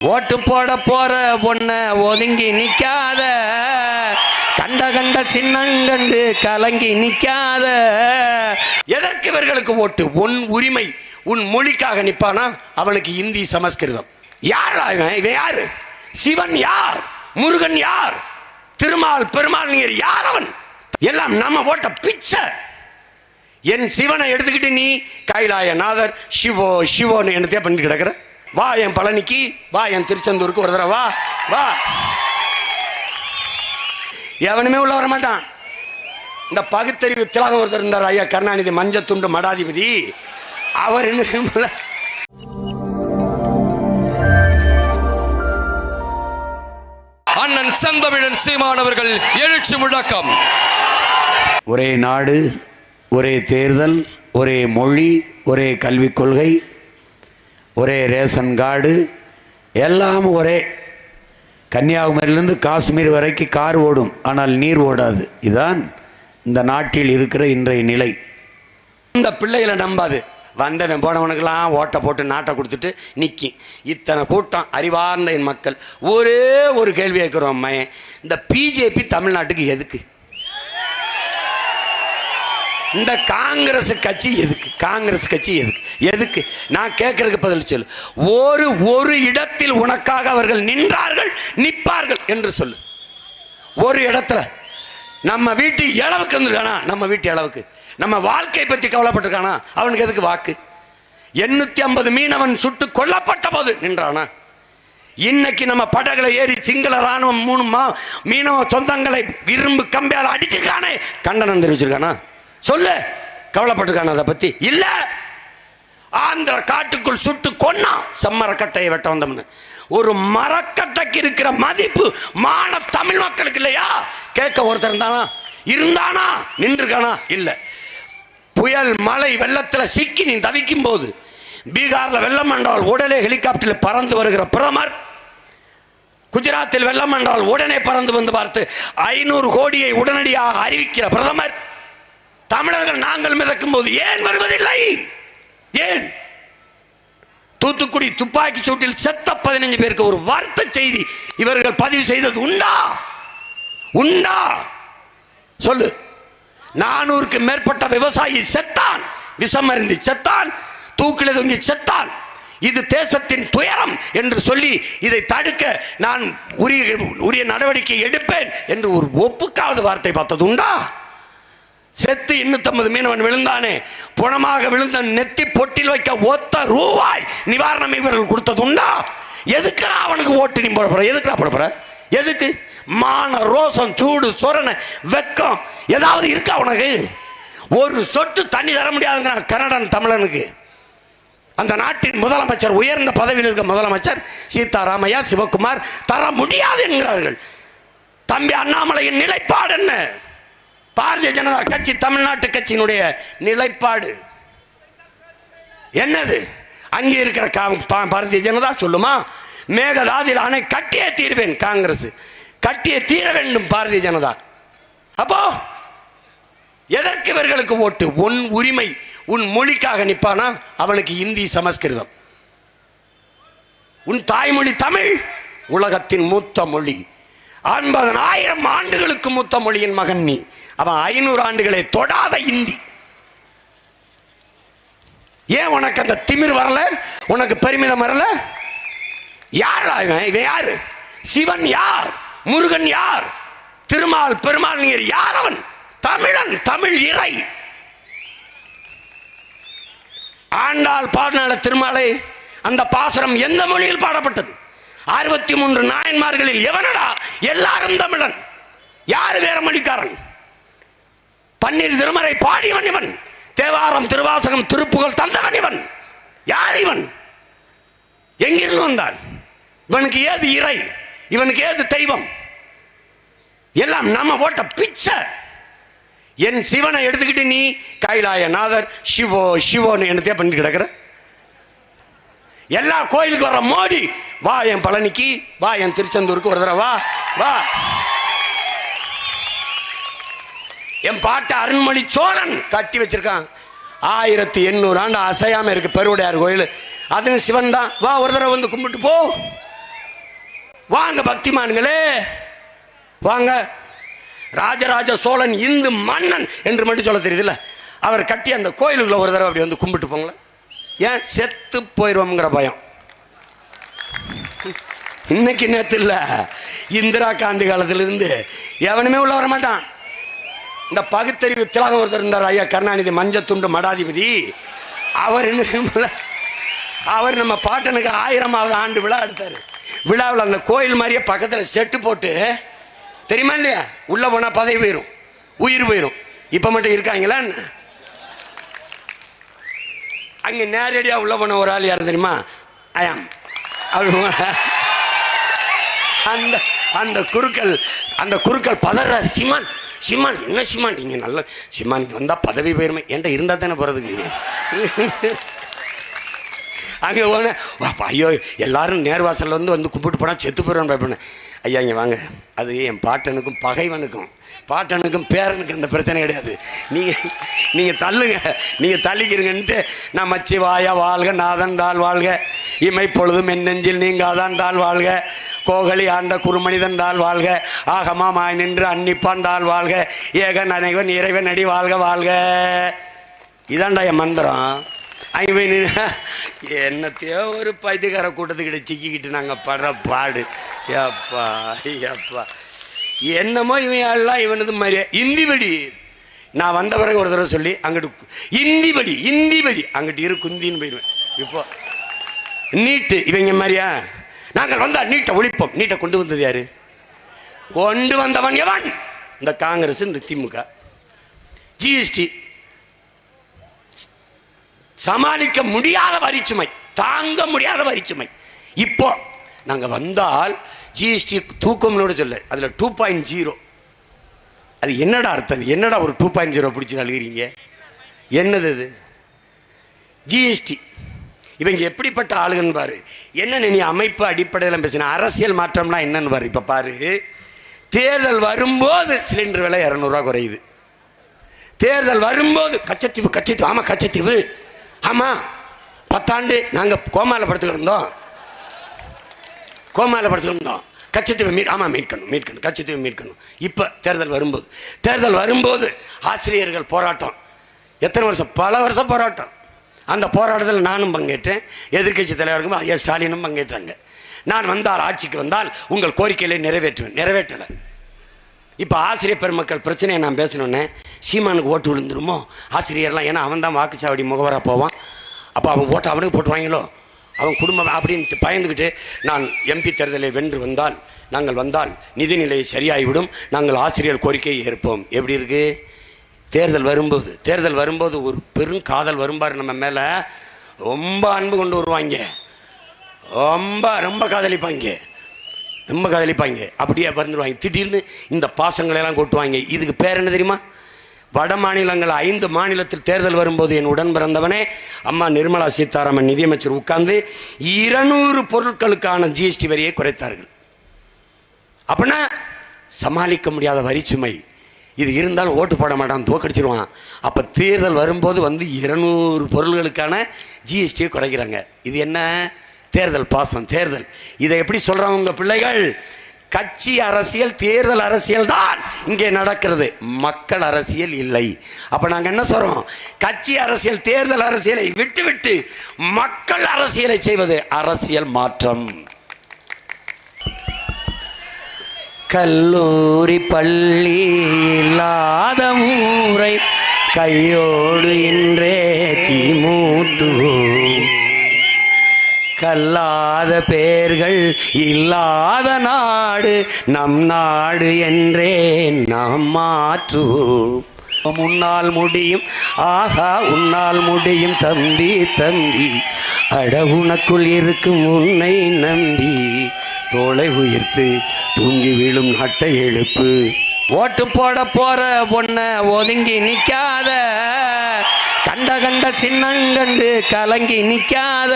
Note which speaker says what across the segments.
Speaker 1: ஓட்டு போட போற பொண்ண ஒதுங்கி நிக்காத, கண்ட கண்ட சின்னங்கண்டு கலங்கி நிக்காத. எதற்கு இவர்களுக்கு ஓட்டு? உன் உரிமை, உன் மொழிக்காக நிப்பானா அவனுக்கு இந்தி சமஸ்கிருதம். யார் இவன்? யாரு? சிவன் யார்? முருகன் யார்? திருமால் பெருமாள் நீர் யார்? அவன் எல்லாம் நம்ம ஓட்ட பிச்சை. என் சிவனை எடுத்துக்கிட்டு நீ கைலாயநாதர் சிவோ சிவோன்னு என்னத்தையே பண்ணிட்டு கிடக்குற. வா என் பழனிக்கு, வா என் திருச்செந்தூருக்கு ஒரு தடவை வா வா. எவனுமே உள்ள வர மாட்டான். இந்த பகுத்தறிவு திலகம் ஒருத்தர் இருந்தார், ஐயா கருணாநிதி, மஞ்சத்துண்டு மடாதிபதி. அவர் என்ன
Speaker 2: அண்ணன் செந்தமிழன் சீமானவர்கள் எழுச்சி முழக்கம்.
Speaker 1: ஒரே நாடு, ஒரே தேர்தல், ஒரே மொழி, ஒரே கல்விக் கொள்கை, ஒரே ரேஷன் கார்டு, எல்லாம் ஒரே. கன்னியாகுமரியிலிருந்து காஷ்மீர் வரைக்கும் கார் ஓடும், ஆனால் நீர் ஓடாது. இதுதான் இந்த நாட்டில் இருக்கிற இன்றைய நிலை. இந்த பிள்ளைகளை நம்பாது. வந்தவன் போனவனுக்கெல்லாம் ஓட்டை போட்டு நாட்டை கொடுத்துட்டு நிற்கும். இத்தனை கூட்டம் அறிவார்ந்த என் மக்கள் ஒரே ஒரு கேள்வி கேட்குறோம், அம்மையன், இந்த பிஜேபி தமிழ்நாட்டுக்கு எதுக்கு? இந்த காங்கிரஸ் கட்சி எதுக்கு? காங்கிரஸ் கட்சி எதுக்கு? எதுக்கு? நான் கேட்கறதுக்கு பதில் சொல்லு. ஒரு இடத்தில் உனக்காக அவர்கள் நின்றார்கள், நிற்பார்கள் என்று சொல்லு. ஒரு இடத்துல நம்ம வீட்டு அளவுக்கு வந்துருக்கானா? நம்ம வீட்டு அளவுக்கு நம்ம வாழ்க்கை பற்றி கவலைப்பட்டிருக்கானா? அவனுக்கு எதுக்கு வாக்கு? 850 மீனவன் சுட்டு கொல்லப்பட்ட போது நின்றானா? இன்னைக்கு நம்ம படகுல ஏறி சிங்கள ராணுவம் 3 மீனவ சொந்தங்களை இரும்பு கம்பியால் அடிச்சிருக்கானே, கண்டனம் தெரிவிச்சிருக்கானா? சொல்லு. கவலைப்பட்டிருக்கான அதை பத்தி? இல்ல. ஆந்திர காட்டுக்குள் சுட்டு கொன்னா, செம்மரக்கட்டையை வெட்ட வந்தோம்னு. ஒரு மரக்கட்டைக்கு இருக்கிற மதிப்பு மான தமிழ் மக்களுக்கு இல்லையா? கேட்க ஒருத்தர் இருந்தானா? நின்றுக்கானா? இல்ல. புயல் மழை வெள்ளத்தில் சிக்கி நீ தவிக்கும் போது பீகார்ல வெள்ளம் என்றால் உடனே ஹெலிகாப்டரில் பறந்து வருகிற பிரதமர், குஜராத்தில் வெள்ளம் என்றால் உடனே பறந்து வந்து பார்த்து 500 கோடியை உடனடியாக அறிவிக்கிற பிரதமர், தமிழர்கள் நாங்கள் மிதக்கும் போது ஏன் வருவதில்லை? ஏன்? தூத்துக்குடி துப்பாக்கி சூட்டில் செத்த 15 பேருக்கு ஒரு வார்த்தை செய்தி இவர்கள் பதிவு செய்தது உண்டா? உண்டா? சொல்லு. 400க்கு மேற்பட்ட விவசாயி செத்தான், விஷம் அருந்தி செத்தான், தூக்கில தொங்கி செத்தான். இது தேசத்தின் துயரம் என்று சொல்லி இதை தடுக்க நான் உரிய நடவடிக்கை எடுப்பேன் என்று ஒரு ஒப்புக்காவது வார்த்தை பார்த்தது உண்டா? செத்து 250 மீனவன் விழுந்தானே, புணமாக விழுந்த நெத்தி பொட்டில் வைக்க ஒத்த ரூபாய் நிவாரணம் இவர்கள் கொடுத்தது உண்டா? எதுக்கு அவனுக்கு ஓட்டு நீ போட போற? எதுக்கு போட போற? எதுக்கு? மான ரோசம் சூடு சொரண வெக்கம் ஏதாவது இருக்கா உனக்கு? ஒரு சொட்டு தண்ணி தர முடியாதுங்கிறான் கன்னடன் தமிழனுக்கு. அந்த நாட்டின் முதலமைச்சர், உயர்ந்த பதவியில் இருக்க முதலமைச்சர் சீதாராமையா, சிவகுமார் தர முடியாது என்கிறார்கள். தம்பி அண்ணாமலையின் நிலைப்பாடு என்ன? பாரதிய ஜனதா கட்சி தமிழ்நாட்டு கட்சியினுடைய நிலைப்பாடு என்னது? அங்கே இருக்கிற பாரதிய ஜனதா சொல்லுமா, மேகதாதில் அணை கட்டியே தீர்வேன், காங்கிரஸ் கட்டியே தீர வேண்டும் பாரதிய ஜனதா. அப்போ எதற்கு இவர்களுக்கு ஓட்டு? உன் உரிமை, உன் மொழிக்காக நிப்பானா அவனுக்கு இந்தி சமஸ்கிருதம். உன் தாய்மொழி தமிழ், உலகத்தின் மூத்த மொழி, 50,000 ஆண்டுகளுக்கு மூத்த மொழியின் மகன் நீ. அவன் 500 ஆண்டுகளை தொடாத இந்தி. ஏன் உனக்கு அந்த திமிர் வரல? உனக்கு பெருமிதம் வரல? யார் இவன்? யாரு? சிவன் யார்? முருகன் யார்? திருமால் பெருமாள் நீர் யார்? அவன் தமிழன், தமிழ் இறை. ஆண்டாள் பாடினால திருமாலை, அந்த பாசுரம் எந்த மொழியில் பாடப்பட்டது? 63 நாயன்மார்களில் எவனடா எல்லாரும் தமிழன்? யாரு வேற மொழிக்காரன்? பன்னீர் திருமறை பாடியவன் இவன், தேவாரம் திருவாசகம் திருப்புகழ் தந்தவன் இவன். யார் இவன்? எங்கிருந்து வந்தான்? இவனுக்கு ஏது இறை? இவனுக்கு ஏது தெய்வம்? எல்லாம் நம்ம போட்ட பிச்சை. என் சிவனை எடுத்துக்கிட்டு நீ கைலாயநாதர் சிவோ சிவோன்னு என்னத்தையே பண்ணிட்டு கிடக்குற. எல்லா கோயிலுக்கு வர மோடி, வா என் பழனிக்கு, வா என் திருச்செந்தூருக்கு ஒரு தடவை வா வா. என் பாட்ட அருண்மொழி சோழன் கட்டி வச்சிருக்கான், 1800 ஆண்டு அசையாம இருக்கு பெருவுடையார் கோயில். அதுவும் சிவன் தான். வா ஒரு தடவை வந்து கும்பிட்டு போ. வாங்க பக்திமான்களே வாங்க. ராஜராஜ சோழன் இந்து மன்னன் என்று மட்டும் சொல்ல தெரியுதுல்ல, அவர் கட்டி அந்த கோயிலுக்குள்ள ஒரு தடவை அப்படி வந்து கும்பிட்டு போங்களேன். ஏன் செத்து போயிடுவோம்ங்கிற பயம். இன்னைக்கு நேற்று இல்லை, இந்திரா காந்தி காலத்திலிருந்து எவனுமே உள்ள வர மாட்டான். இந்த பகுத்தறிவு திலகம் ஒருத்தர் இருந்தார், ஐயா கருணாநிதி, மஞ்சத்துண்டு மடாதிபதி. அவர் என்ன, அவர் நம்ம பாட்டனுக்கு 1000வது ஆண்டு விழா எடுத்தார். விழாவில் அந்த கோயில் மாதிரியே பக்கத்தில் செட்டு போட்டு, தெரியுமா இல்லையா, உள்ள போனால் பதவி போயிடும், உயிர் போயிடும். இப்போ மட்டும் இருக்காங்களா? அங்கே நேரடியாக உள்ள போன ஒரு ஆள் யார் தெரியுமா? ஐயாம் அந்த அந்த குருக்கள் பதறாரு. சிமான் சிமான் என்ன சிமான், நீங்கள் நல்ல சிமான், இங்கே வந்தால் பதவி போயிருமே. என்கிட்ட இருந்தால் தானே போகிறதுக்கு. அங்கே போன ஐயோ எல்லாரும் நேர்வாசலில் வந்து கும்பிட்டு போனால் செத்து போயிடுவேன் பயப்படணும். ஐயா இங்கே வாங்க, அது என் பாட்டனுக்கும் பகைவனுக்கும் பாட்டனுக்கும் பேரனுக்கும் அந்த பிரச்சனை கிடையாது. நீங்கள் தள்ளுங்க, நீங்கள் தள்ளிக்கிறீங்கன்ட்டு நான் மச்சி வாயா வாழ்க, நாதன் தாள் வாழ்க, இமை பொழுதும் என் நெஞ்சில் நீங்காதான் தாள் வாழ்க, கோகலி ஆண்ட குறுமனிதன் தாள் வாழ்க, ஆகமாய் நின்று அன்னிப்பான் தாள் வாழ்க, ஏகன் அனைவன் இறைவன் அடி வாழ்க வாழ்க. இதாண்டா என் மந்திரம். அங்கே போய் என்னத்தையோ ஒரு பைத்தியக்கார கூட்டத்துக்கிட்ட சிக்கிக்கிட்டு நாங்கள் படுற பாடு. ஏப்பா ஏப்பா என்னமோ இவன் எல்லாம் இவனது மாதிரியே. இந்திபடி நான் வந்த பிறகு ஒரு தடவை சொல்லி அங்கிட்டு இந்திபடி அங்கிட்டு இரு குந்தின்னு போயிடுவேன். இப்போ நீட்டு இவங்க மாதிரியா, நாங்கள் வந்தால் நீட்டை ஒழிப்போம். நீட்டை கொண்டு வந்தது யாரு? கொண்டு வந்தவன் எவன்? இந்த காங்கிரஸ், இந்த திமுக. ஜிஎஸ்டி சமாளிக்க முடியாத வரிச்சுமை, தாங்க முடியாத வரிச்சுமை. இப்போ நாங்கள் வந்தால் ஜிஎஸ்டி தூக்கம்னோட சொல்ல, அதில் 2.0. அது என்னடா அர்த்தம்? என்னடா ஒரு 2.0 பிடிச்சி அழுகிறீங்க? என்னது அது ஜிஎஸ்டி? இவங்க எப்படிப்பட்ட ஆளுகன்னு பாரு. என்னன்னு நீ அமைப்பு அடிப்படையில் பேசின அரசியல் மாற்றம்லாம் என்னன்னு பாரு. இப்போ பாரு, தேர்தல் வரும்போது சிலிண்டர் விலை 200 குறையுது. தேர்தல் வரும்போது கச்சத்தீவு ஆமாம் கச்சத்தீவு ஆமாம் 10 ஆண்டு நாங்கள் கோமாவில் படுத்துக்கிட்டு இருந்தோம். கச்சத்தீவை மீட்கணும் கச்சத்தீவை மீட்கணும். இப்போ தேர்தல் வரும்போது ஆசிரியர்கள் போராட்டம். எத்தனை வருஷம்? பல வருஷம் போராட்டம். அந்த போராட்டத்தில் நானும் பங்கேற்றேன், எதிர்க்கட்சி தலைவருக்கும் ஐயா ஸ்டாலினும் பங்கேற்றாங்க. நான் வந்தால், ஆட்சிக்கு வந்தால் உங்கள் கோரிக்கைகளை நிறைவேற்றலை. இப்போ ஆசிரியர் பெருமக்கள் பிரச்சனையை நான் பேசணுன்னே சீமானுக்கு ஓட்டு விழுந்துருமோ ஆசிரியர்லாம், ஏன்னா அவன் தான் வாக்குச்சாவடி முகவராக போவான். அப்போ அவன் ஓட்டு அவனுக்கு போட்டுவாங்களோ, அவன் குடும்பம் அப்படின்னு பயந்துக்கிட்டு, நான் எம்பி தேர்தலை வென்று வந்தால், நாங்கள் வந்தால் நிதிநிலை சரியாகிவிடும், நாங்கள் ஆசிரியர் கோரிக்கையை ஏற்போம். எப்படி இருக்கு? தேர்தல் வரும்போது ஒரு பெரும் காதல் வரும்பார் நம்ம மேலே, ரொம்ப அன்பு கொண்டு வருவாங்க, ரொம்ப காதலிப்பாங்க, அப்படியே பறந்துடுவாங்க. திடீர்னு இந்த பாசங்களெல்லாம் கொட்டுவாங்க. இதுக்கு பேர் என்ன தெரியுமா? வட மாநிலங்கள் 5 மாநிலத்தில் தேர்தல் வரும்போது என் உடன் பிறந்தவனே அம்மா நிர்மலா சீதாராமன் நிதியமைச்சர் உட்கார்ந்து 200 பொருட்களுக்கான ஜிஎஸ்டி வரியை குறைத்தார்கள். அப்படின்னா சமாளிக்க முடியாத வரிச்சுமை. இது இருந்தால் ஓட்டு போட மாட்டான், தோக்கடிச்சிருவான். அப்போ தேர்தல் வரும்போது 200 பொருள்களுக்கான ஜிஎஸ்டியை குறைக்கிறாங்க. இது என்ன? தேர்தல் பாசம். தேர்தல் இதை எப்படி சொல்றாங்க உங்க பிள்ளைகள்? கட்சி அரசியல், தேர்தல் அரசியல் தான் இங்கே நடக்கிறது, மக்கள் அரசியல் இல்லை. அப்ப நாங்க என்ன சொல்றோம்? கட்சி அரசியல், தேர்தல் அரசியலை விட்டு மக்கள் அரசியலை செய்வது அரசியல் மாற்றம். கல்லூரி பள்ளி இல்லாத ஊரை கையோடு இன்றே தீமூட்டுவோம், கல்லாத பேர்கள் இல்லாத நாடு நம் நாடு என்றே நாம் மாற்றுவோம். முன்னால் முடியும், ஆஹா உன்னால் முடியும் தம்பி அட உனக்குள் இருக்கும் உன்னை நம்பி, தோளை உயர்த்து தூங்கி விழும் நாட்டை எழுப்பு. ஓட்டு போட போற பொண்ண ஒதுங்கி நிக்காத, கண்ட கண்ட சின்னங்கண்டு கலங்கி நிற்காத,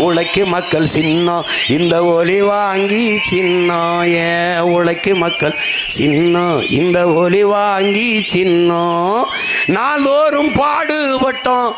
Speaker 1: உழைக்கு மக்கள் சின்னம் இந்த ஒலி வாங்கி சின்னம், ஏன் உழைக்கு மக்கள் சின்னம் இந்த ஒலி வாங்கி சின்னம். நாள்தோறும் பாடுபட்டோம்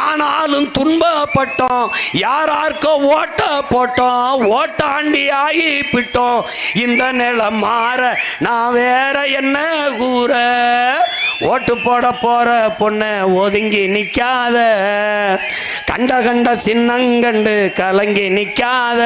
Speaker 1: ஆனாலும் துன்பப்பட்டோம், யாரார்க்கோ ஓட்ட போட்டோம் ஓட்டாண்டி ஆகிப்பிட்டோம். இந்த நிலம் மாற நான் வேற என்ன கூற, ஓட்டு போட போற பொண்ண ஒதுங்கி நிக்காத, கண்ட கண்ட சின்னங்கண்டு கலங்கி நிக்காத.